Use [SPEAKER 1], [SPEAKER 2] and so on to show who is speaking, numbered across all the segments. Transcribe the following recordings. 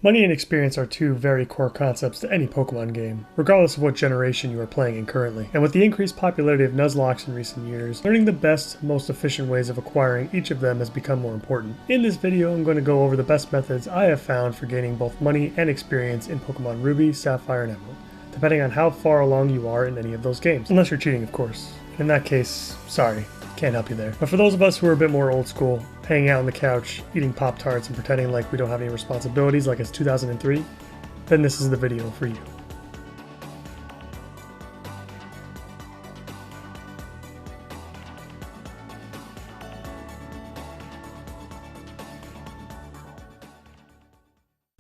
[SPEAKER 1] Money and experience are two very core concepts to any Pokemon game, regardless of what generation you are playing in currently. And with the increased popularity of Nuzlockes in recent years, learning the best, most efficient ways of acquiring each of them has become more important. In this video, I'm going to go over the best methods I have found for gaining both money and experience in Pokemon Ruby, Sapphire, and Emerald, depending on how far along you are in any of those games. Unless you're cheating, of course. In that case, sorry. Can't help you there. But for those of us who are a bit more old school, hanging out on the couch, eating Pop-Tarts and pretending like we don't have any responsibilities like it's 2003, then this is the video for you.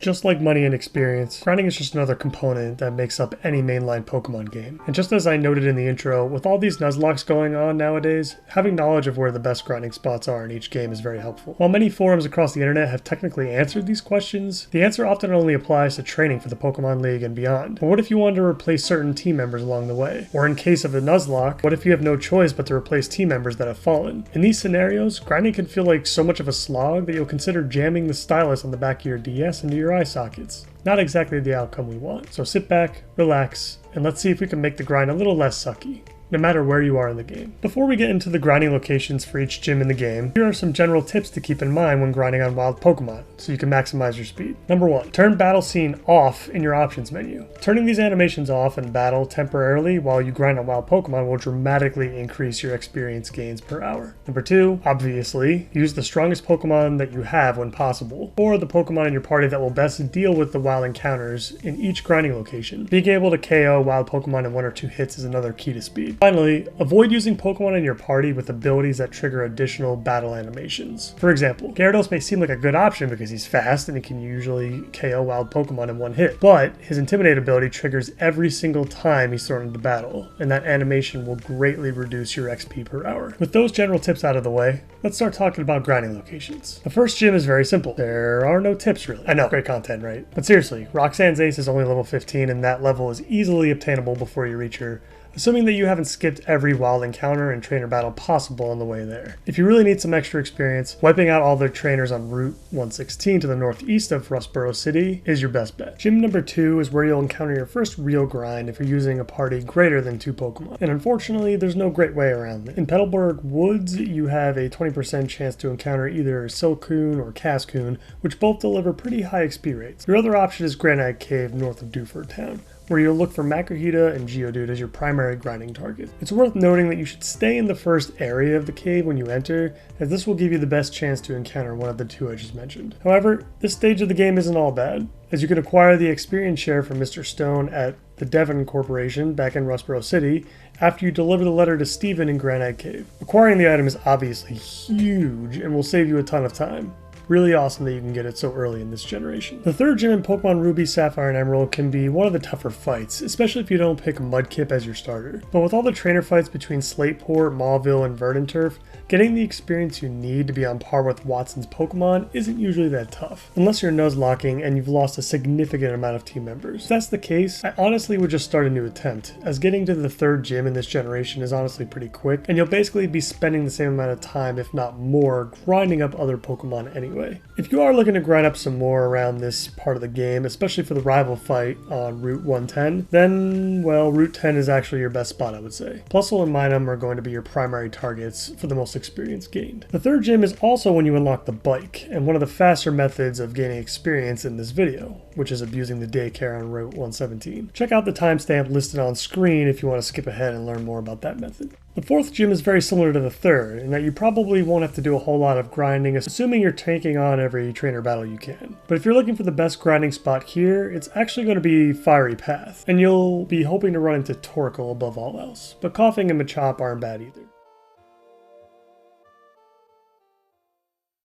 [SPEAKER 1] Just like money and experience, grinding is just another component that makes up any mainline Pokemon game. And just as I noted in the intro, with all these Nuzlockes going on nowadays, having knowledge of where the best grinding spots are in each game is very helpful. While many forums across the internet have technically answered these questions, the answer often only applies to training for the Pokémon League and beyond. But what if you wanted to replace certain team members along the way? Or in case of a Nuzlocke, what if you have no choice but to replace team members that have fallen? In these scenarios, grinding can feel like so much of a slog that you'll consider jamming the stylus on the back of your DS into your eye sockets. Not exactly the outcome we want. So sit back, relax, and let's see if we can make the grind a little less sucky, no matter where you are in the game. Before we get into the grinding locations for each gym in the game, here are some general tips to keep in mind when grinding on wild Pokemon, so you can maximize your speed. Number 1, turn battle scene off in your options menu. Turning these animations off in battle temporarily while you grind on wild Pokemon will dramatically increase your experience gains per hour. Number 2, obviously, use the strongest Pokemon that you have when possible, or the Pokemon in your party that will best deal with the wild encounters in each grinding location. Being able to KO wild Pokemon in 1 or 2 hits is another key to speed. Finally, avoid using Pokemon in your party with abilities that trigger additional battle animations. For example, Gyarados may seem like a good option because he's fast and he can usually KO wild Pokemon in 1 hit, but his Intimidate ability triggers every single time he's thrown into battle, and that animation will greatly reduce your XP per hour. With those general tips out of the way, let's start talking about grinding locations. The first gym is very simple. There are no tips really. I know, great content, right? But seriously, Roxanne's Ace is only level 15 and that level is easily obtainable before you reach her, assuming that you haven't skipped every wild encounter and trainer battle possible on the way there. If you really need some extra experience, wiping out all their trainers on Route 116 to the northeast of Rustboro City is your best bet. Gym number 2 is where you'll encounter your first real grind if you're using a party greater than 2 Pokemon. And unfortunately, there's no great way around it. In Petalburg Woods, you have a 20% chance to encounter either Silcoon or Cascoon, which both deliver pretty high XP rates. Your other option is Granite Cave north of Dewford Town, where you'll look for Makuhita and Geodude as your primary grinding target. It's worth noting that you should stay in the first area of the cave when you enter, as this will give you the best chance to encounter one of the 2 I just mentioned. However, this stage of the game isn't all bad, as you can acquire the experience share from Mr. Stone at the Devon Corporation back in Rustboro City after you deliver the letter to Steven in Granite Cave. Acquiring the item is obviously huge and will save you a ton of time. Really awesome that you can get it so early in this generation. The third gym in Pokemon Ruby, Sapphire, and Emerald can be one of the tougher fights, especially if you don't pick Mudkip as your starter. But with all the trainer fights between Slateport, Mauville, and Verdanturf, getting the experience you need to be on par with Watson's Pokemon isn't usually that tough, unless you're Nuzlocking and you've lost a significant amount of team members. If that's the case, I honestly would just start a new attempt, as getting to the third gym in this generation is honestly pretty quick, and you'll basically be spending the same amount of time, if not more, grinding up other Pokemon anyway. If you are looking to grind up some more around this part of the game, especially for the rival fight on Route 110, then, well, Route 10 is actually your best spot, I would say. Plusle and Minun are going to be your primary targets for the most experience gained. The third gym is also when you unlock the bike, and one of the faster methods of gaining experience in this video, which is abusing the daycare on Route 117. Check out the timestamp listed on screen if you want to skip ahead and learn more about that method. The fourth gym is very similar to the third, in that you probably won't have to do a whole lot of grinding, assuming you're taking on every trainer battle you can. But if you're looking for the best grinding spot here, it's actually going to be Fiery Path, and you'll be hoping to run into Torkoal above all else. But Coughing and Machop aren't bad either.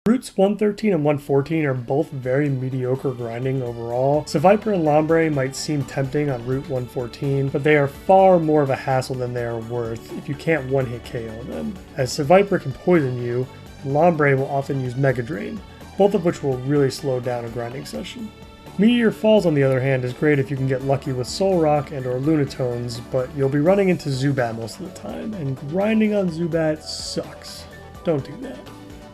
[SPEAKER 1] Routes 113 and 114 are both very mediocre grinding overall. Seviper and Lombre might seem tempting on Route 114, but they are far more of a hassle than they are worth if you can't one-hit KO them, as Seviper can poison you, and Lombre will often use Mega Drain, both of which will really slow down a grinding session. Meteor Falls, on the other hand, is great if you can get lucky with Soul Rock and or Lunatones, but you'll be running into Zubat most of the time, and grinding on Zubat sucks. Don't do that.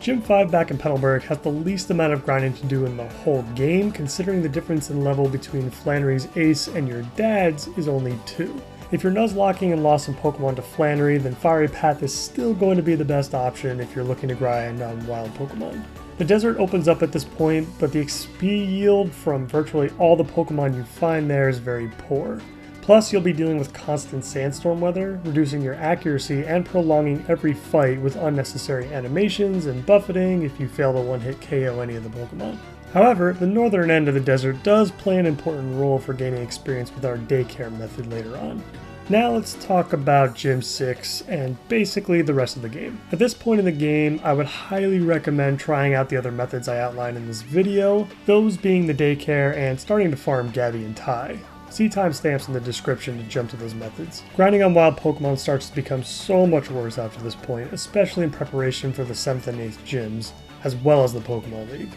[SPEAKER 1] Gym 5 back in Petalburg has the least amount of grinding to do in the whole game, considering the difference in level between Flannery's ace and your dad's is only 2. If you're Nuzlocking and lost some Pokemon to Flannery, then Fiery Path is still going to be the best option if you're looking to grind on wild Pokemon. The desert opens up at this point, but the XP yield from virtually all the Pokemon you find there is very poor. Plus, you'll be dealing with constant sandstorm weather, reducing your accuracy and prolonging every fight with unnecessary animations and buffeting if you fail to one-hit KO any of the Pokemon. However, the northern end of the desert does play an important role for gaining experience with our Daycare Method later on. Now let's talk about Gym 6 and basically the rest of the game. At this point in the game, I would highly recommend trying out the other methods I outlined in this video, those being the Daycare and starting to farm Gabby and Ty. See timestamps in the description to jump to those methods. Grinding on wild Pokemon starts to become so much worse after this point, especially in preparation for the 7th and 8th gyms, as well as the Pokémon League.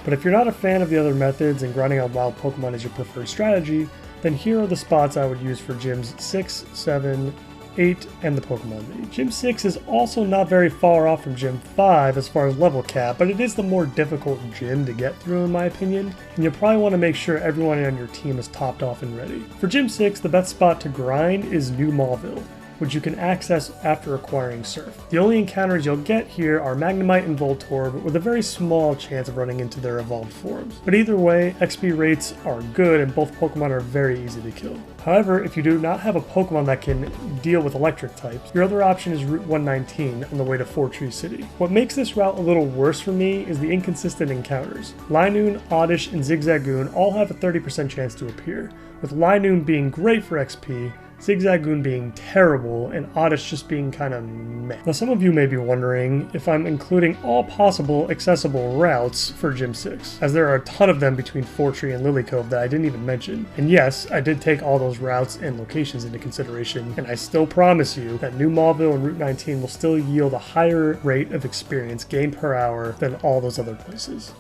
[SPEAKER 1] But if you're not a fan of the other methods and grinding on wild Pokemon is your preferred strategy, then here are the spots I would use for gyms 6, 7, 8, and the Pokemon League. Gym 6 is also not very far off from Gym 5 as far as level cap, but it is the more difficult gym to get through in my opinion, and you'll probably want to make sure everyone on your team is topped off and ready. For Gym 6, the best spot to grind is New Mauville, which you can access after acquiring Surf. The only encounters you'll get here are Magnemite and Voltorb, with a very small chance of running into their evolved forms. But either way, XP rates are good and both Pokemon are very easy to kill. However, if you do not have a Pokemon that can deal with electric types, your other option is Route 119 on the way to Four Tree City. What makes this route a little worse for me is the inconsistent encounters. Linoone, Oddish, and Zigzagoon all have a 30% chance to appear, with Linoone being great for XP, Zigzagoon being terrible, and Oddish just being kind of meh. Now some of you may be wondering if I'm including all possible accessible routes for Gym 6, as there are a ton of them between Fortree and Lily Cove that I didn't even mention. And yes, I did take all those routes and locations into consideration, and I still promise you that New Mauville and Route 19 will still yield a higher rate of experience gained per hour than all those other places.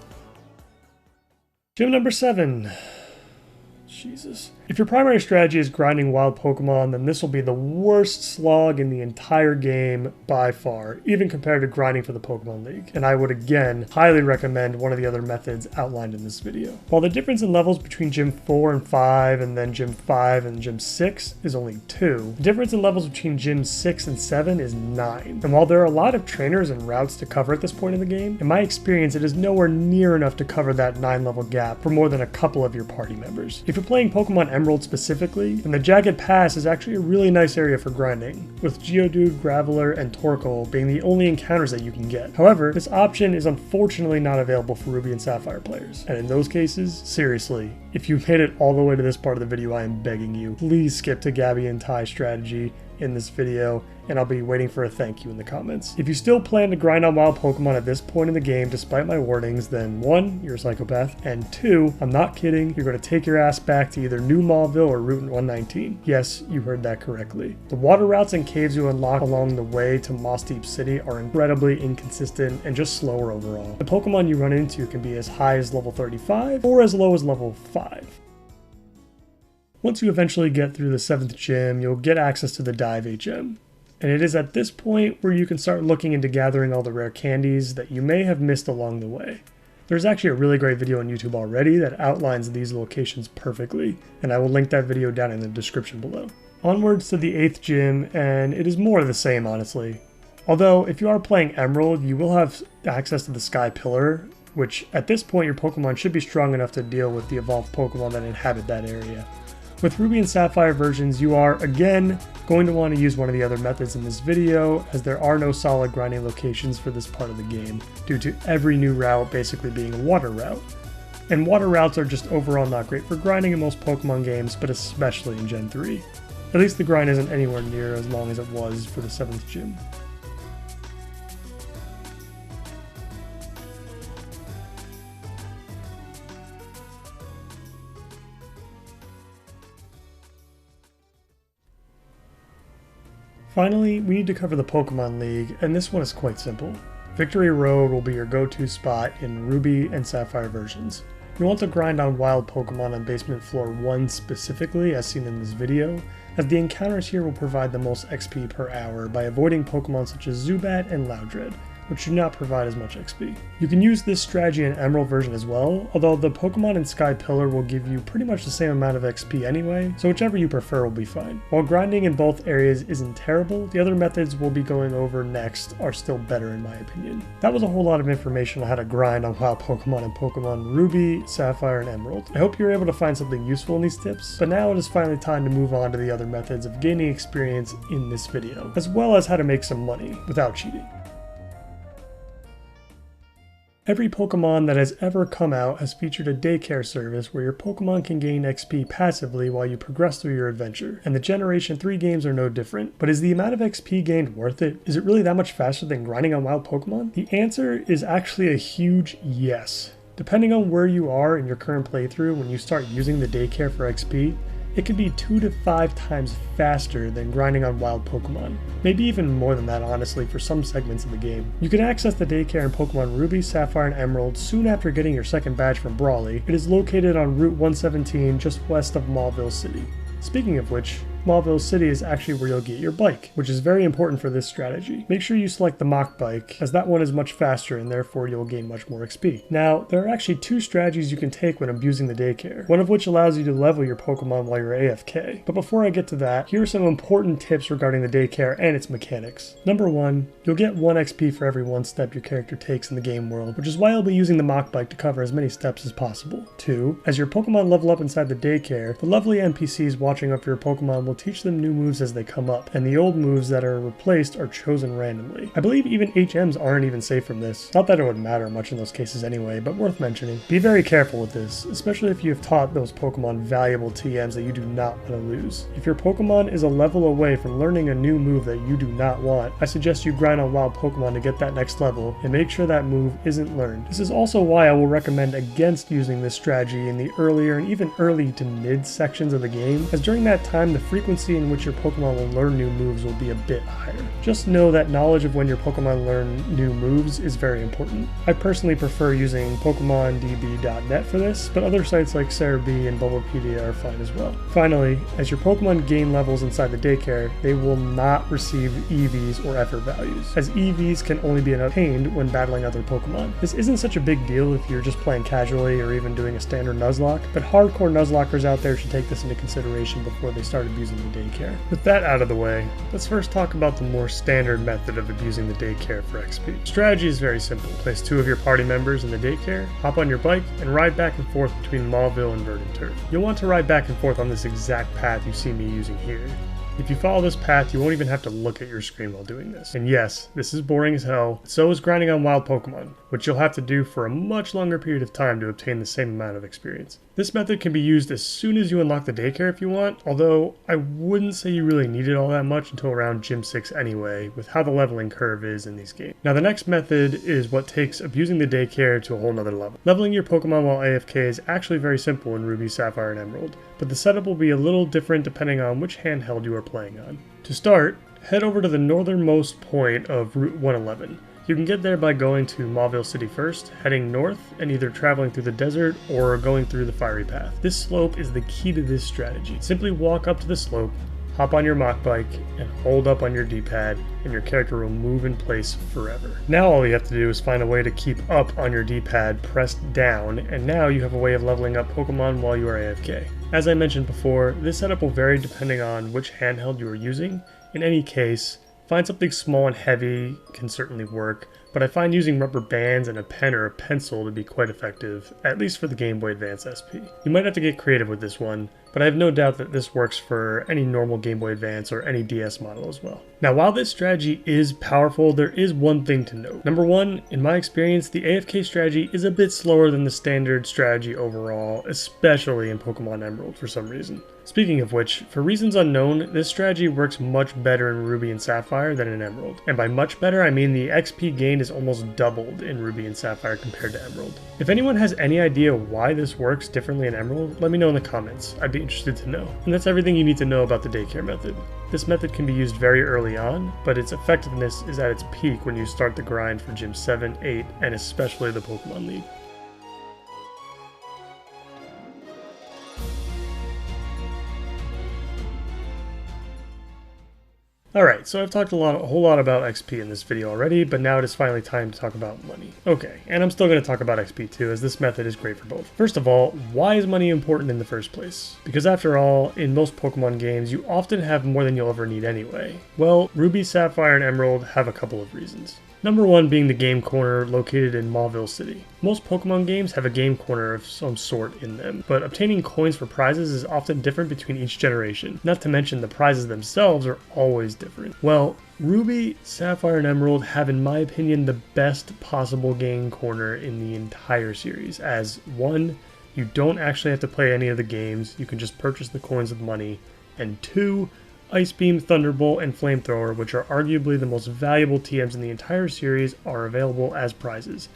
[SPEAKER 1] Gym number 7. Jesus. If your primary strategy is grinding wild Pokemon, then this will be the worst slog in the entire game by far, even compared to grinding for the Pokemon League. And I would again highly recommend one of the other methods outlined in this video. While the difference in levels between Gym 4 and 5 and then Gym 5 and Gym 6 is only 2, the difference in levels between Gym 6 and 7 is 9. And while there are a lot of trainers and routes to cover at this point in the game, in my experience it is nowhere near enough to cover that 9 level gap for more than a couple of your party members. If you're playing Pokemon Emerald specifically, then the Jagged Pass is actually a really nice area for grinding, with Geodude, Graveler, and Torkoal being the only encounters that you can get. However, this option is unfortunately not available for Ruby and Sapphire players, and in those cases, seriously, if you've made it all the way to this part of the video, I am begging you, please skip to Gabby and Ty strategy in this video, and I'll be waiting for a thank you in the comments. If you still plan to grind on wild Pokemon at this point in the game despite my warnings, then 1, you're a psychopath, and 2, I'm not kidding, you're going to take your ass back to either New Mauville or Route 119. Yes, you heard that correctly. The water routes and caves you unlock along the way to Moss Deep City are incredibly inconsistent and just slower overall. The Pokemon you run into can be as high as level 35 or as low as level 5. Once you eventually get through the 7th gym, you'll get access to the Dive HM. And it is at this point where you can start looking into gathering all the rare candies that you may have missed along the way. There's actually a really great video on YouTube already that outlines these locations perfectly, and I will link that video down in the description below. Onwards to the 8th gym, and it is more of the same honestly. Although, if you are playing Emerald, you will have access to the Sky Pillar, which at this point your Pokemon should be strong enough to deal with the evolved Pokemon that inhabit that area. With Ruby and Sapphire versions, you are, again, going to want to use one of the other methods in this video, as there are no solid grinding locations for this part of the game, due to every new route basically being a water route. And water routes are just overall not great for grinding in most Pokemon games, but especially in Gen 3. At least the grind isn't anywhere near as long as it was for the 7th gym. Finally, we need to cover the Pokemon League, and this one is quite simple. Victory Road will be your go-to spot in Ruby and Sapphire versions. You want to grind on wild Pokemon on basement floor 1 specifically, as seen in this video, as the encounters here will provide the most XP per hour by avoiding Pokemon such as Zubat and Loudred, which do not provide as much XP. You can use this strategy in Emerald version as well, although the Pokemon in Sky Pillar will give you pretty much the same amount of XP anyway, so whichever you prefer will be fine. While grinding in both areas isn't terrible, the other methods we'll be going over next are still better in my opinion. That was a whole lot of information on how to grind on wild Pokemon in Pokemon Ruby, Sapphire, and Emerald. I hope you were able to find something useful in these tips, but now it is finally time to move on to the other methods of gaining experience in this video, as well as how to make some money without cheating. Every Pokemon that has ever come out has featured a daycare service where your Pokemon can gain XP passively while you progress through your adventure, and the Generation 3 games are no different. But is the amount of XP gained worth it? Is it really that much faster than grinding on wild Pokemon? The answer is actually a huge yes. Depending on where you are in your current playthrough when you start using the daycare for XP, it can be 2 to 5 times faster than grinding on wild Pokemon. Maybe even more than that honestly for some segments of the game. You can access the daycare in Pokemon Ruby, Sapphire, and Emerald soon after getting your second badge from Brawley. It is located on Route 117 just west of Mauville City. Speaking of which, Mauville City is actually where you'll get your bike, which is very important for this strategy. Make sure you select the Mach bike, as that one is much faster and therefore you'll gain much more XP. Now, there are actually 2 strategies you can take when abusing the daycare, one of which allows you to level your Pokemon while you're AFK. But before I get to that, here are some important tips regarding the daycare and its mechanics. Number 1, you'll get 1 XP for every 1 step your character takes in the game world, which is why I'll be using the Mach bike to cover as many steps as possible. 2, as your Pokemon level up inside the daycare, the lovely NPCs watching over your Pokemon will teach them new moves as they come up, and the old moves that are replaced are chosen randomly. I believe even HMs aren't even safe from this. Not that it would matter much in those cases anyway, but worth mentioning. Be very careful with this, especially if you have taught those Pokemon valuable TMs that you do not want to lose. If your Pokemon is a level away from learning a new move that you do not want, I suggest you grind on wild Pokemon to get that next level and make sure that move isn't learned. This is also why I will recommend against using this strategy in the earlier and even early to mid sections of the game, as during that time the frequency in which your Pokemon will learn new moves will be a bit higher. Just know that knowledge of when your Pokemon learn new moves is very important. I personally prefer using PokemonDB.net for this, but other sites like Cerebi and Bulbapedia are fine as well. Finally, as your Pokemon gain levels inside the daycare, they will not receive EVs or effort values, as EVs can only be obtained when battling other Pokemon. This isn't such a big deal if you're just playing casually or even doing a standard Nuzlocke, but hardcore Nuzlockers out there should take this into consideration before they start abusing the daycare. With that out of the way, let's first talk about the more standard method of abusing the daycare for XP. Strategy is very simple. Place 2 of your party members in the daycare, hop on your bike, and ride back and forth between Mauville and Verdant Turf. You'll want to ride back and forth on this exact path you see me using here. If you follow this path, you won't even have to look at your screen while doing this. And yes, this is boring as hell, but so is grinding on wild Pokemon, which you'll have to do for a much longer period of time to obtain the same amount of experience. This method can be used as soon as you unlock the daycare if you want, although I wouldn't say you really need it all that much until around Gym 6 anyway, with how the leveling curve is in these games. Now the next method is what takes abusing the daycare to a whole nother level. Leveling your Pokemon while AFK is actually very simple in Ruby, Sapphire, and Emerald, but the setup will be a little different depending on which handheld you are playing on. To start, head over to the northernmost point of Route 111. You can get there by going to Mauville City first, heading north, and either traveling through the desert or going through the fiery path. This slope is the key to this strategy. Simply walk up to the slope, hop on your Mach bike, and hold up on your D-pad, and your character will move in place forever. Now all you have to do is find a way to keep up on your D-pad pressed down, and now you have a way of leveling up Pokemon while you are AFK. As I mentioned before, this setup will vary depending on which handheld you are using. In any case, find something small and heavy can certainly work, but I find using rubber bands and a pen or a pencil to be quite effective, at least for the Game Boy Advance SP. You might have to get creative with this one, but I have no doubt that this works for any normal Game Boy Advance or any DS model as well. Now, while this strategy is powerful, there is one thing to note. Number 1, in my experience, the AFK strategy is a bit slower than the standard strategy overall, especially in Pokemon Emerald for some reason. Speaking of which, for reasons unknown, this strategy works much better in Ruby and Sapphire than in Emerald. And by much better, I mean the XP gained is almost doubled in Ruby and Sapphire compared to Emerald. If anyone has any idea why this works differently in Emerald, let me know in the comments. I'd be interested to know. And that's everything you need to know about the Daycare Method. This method can be used very early on, but its effectiveness is at its peak when you start the grind for Gym 7, 8, and especially the Pokémon League. Alright, so I've talked a whole lot about XP in this video already, but now it is finally time to talk about money. Okay, and I'm still going to talk about XP too, as this method is great for both. First of all, why is money important in the first place? Because after all, in most Pokemon games, you often have more than you'll ever need anyway. Well, Ruby, Sapphire, and Emerald have a couple of reasons. Number one being the game corner located in Mauville City. Most Pokemon games have a game corner of some sort in them, but obtaining coins for prizes is often different between each generation, not to mention the prizes themselves are always different. Well, Ruby, Sapphire, and Emerald have, in my opinion, the best possible game corner in the entire series, as one, you don't actually have to play any of the games, you can just purchase the coins with money, and two, Ice Beam, Thunderbolt, and Flamethrower, which are arguably the most valuable TMs in the entire series, are available as prizes.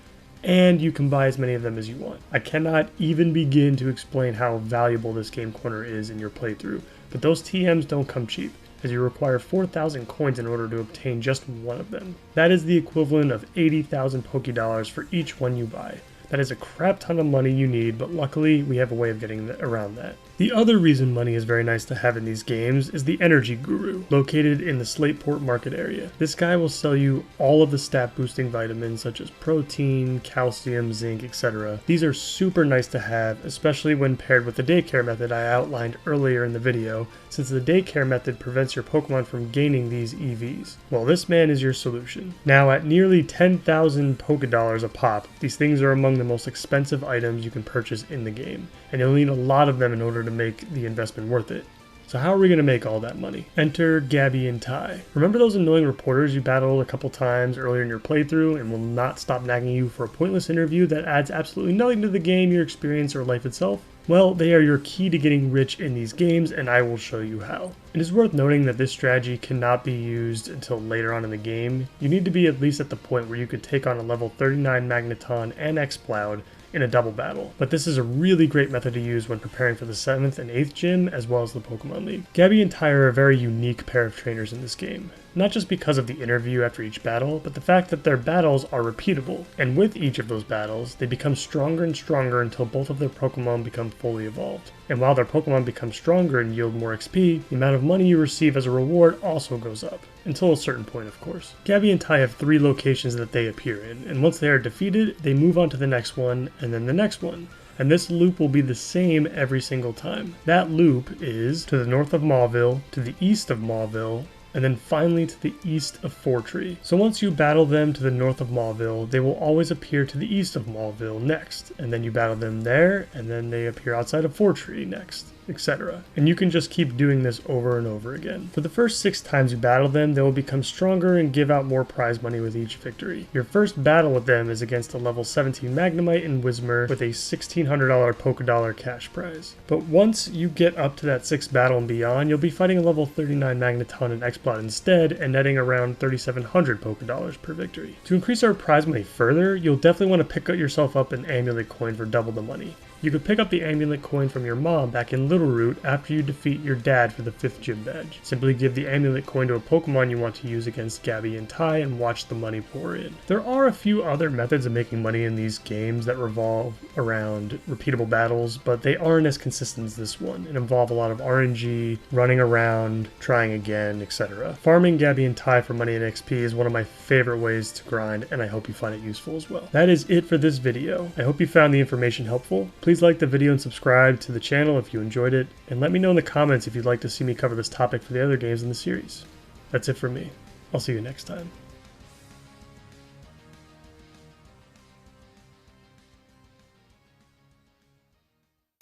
[SPEAKER 1] And you can buy as many of them as you want. I cannot even begin to explain how valuable this game corner is in your playthrough, but those TMs don't come cheap, as you require 4,000 coins in order to obtain just one of them. That is the equivalent of 80,000 Pokédollars for each one you buy. That is a crap ton of money you need, but luckily we have a way of getting around that. The other reason money is very nice to have in these games is the Energy Guru, located in the Slateport market area. This guy will sell you all of the stat boosting vitamins such as protein, calcium, zinc, etc. These are super nice to have, especially when paired with the Daycare Method I outlined earlier in the video, since the Daycare Method prevents your Pokemon from gaining these EVs. Well, this man is your solution. Now, at nearly 10,000 Pokédollars a pop, these things are among the most expensive items you can purchase in the game, and you'll need a lot of them in order to make the investment worth it. So how are we going to make all that money? Enter Gabby and Ty. Remember those annoying reporters you battled a couple times earlier in your playthrough and will not stop nagging you for a pointless interview that adds absolutely nothing to the game, your experience, or life itself? Well, they are your key to getting rich in these games, and I will show you how. It is worth noting that this strategy cannot be used until later on in the game. You need to be at least at the point where you could take on a level 39 Magneton and Exploud in a double battle, but this is a really great method to use when preparing for the 7th and 8th gym as well as the Pokemon League. Gabby and Ty are a very unique pair of trainers in this game. Not just because of the interview after each battle, but the fact that their battles are repeatable, and with each of those battles, they become stronger and stronger until both of their Pokemon become fully evolved. And while their Pokemon become stronger and yield more XP, the amount of money you receive as a reward also goes up. Until a certain point, of course. Gabby and Ty have 3 locations that they appear in, and once they are defeated, they move on to the next one, and then the next one. And this loop will be the same every single time. That loop is to the north of Mauville, to the east of Mauville, and then finally to the east of Fortree. So once you battle them to the north of Mauville, they will always appear to the east of Mauville next, and then you battle them there, and then they appear outside of Fortree next, etc. And you can just keep doing this over and over again. For the first 6 times you battle them, they will become stronger and give out more prize money with each victory. Your first battle with them is against a level 17 Magnemite and Whismur with a $1,600 Pokédollar cash prize. But once you get up to that 6th battle and beyond, you'll be fighting a level 39 Magneton and Exploud instead, and netting around 3,700 Pokédollars per victory. To increase our prize money further, you'll definitely want to pick yourself up an amulet coin for double the money. You could pick up the amulet coin from your mom back in Little Root after you defeat your dad for the 5th gym badge. Simply give the amulet coin to a Pokemon you want to use against Gabby and Ty and watch the money pour in. There are a few other methods of making money in these games that revolve around repeatable battles, but they aren't as consistent as this one and involve a lot of RNG, running around, trying again, etc. Farming Gabby and Ty for money and XP is one of my favorite ways to grind, and I hope you find it useful as well. That is it for this video. I hope you found the information helpful. Please like the video and subscribe to the channel if you enjoyed it, and let me know in the comments if you'd like to see me cover this topic for the other games in the series. That's it for me. I'll see you next time.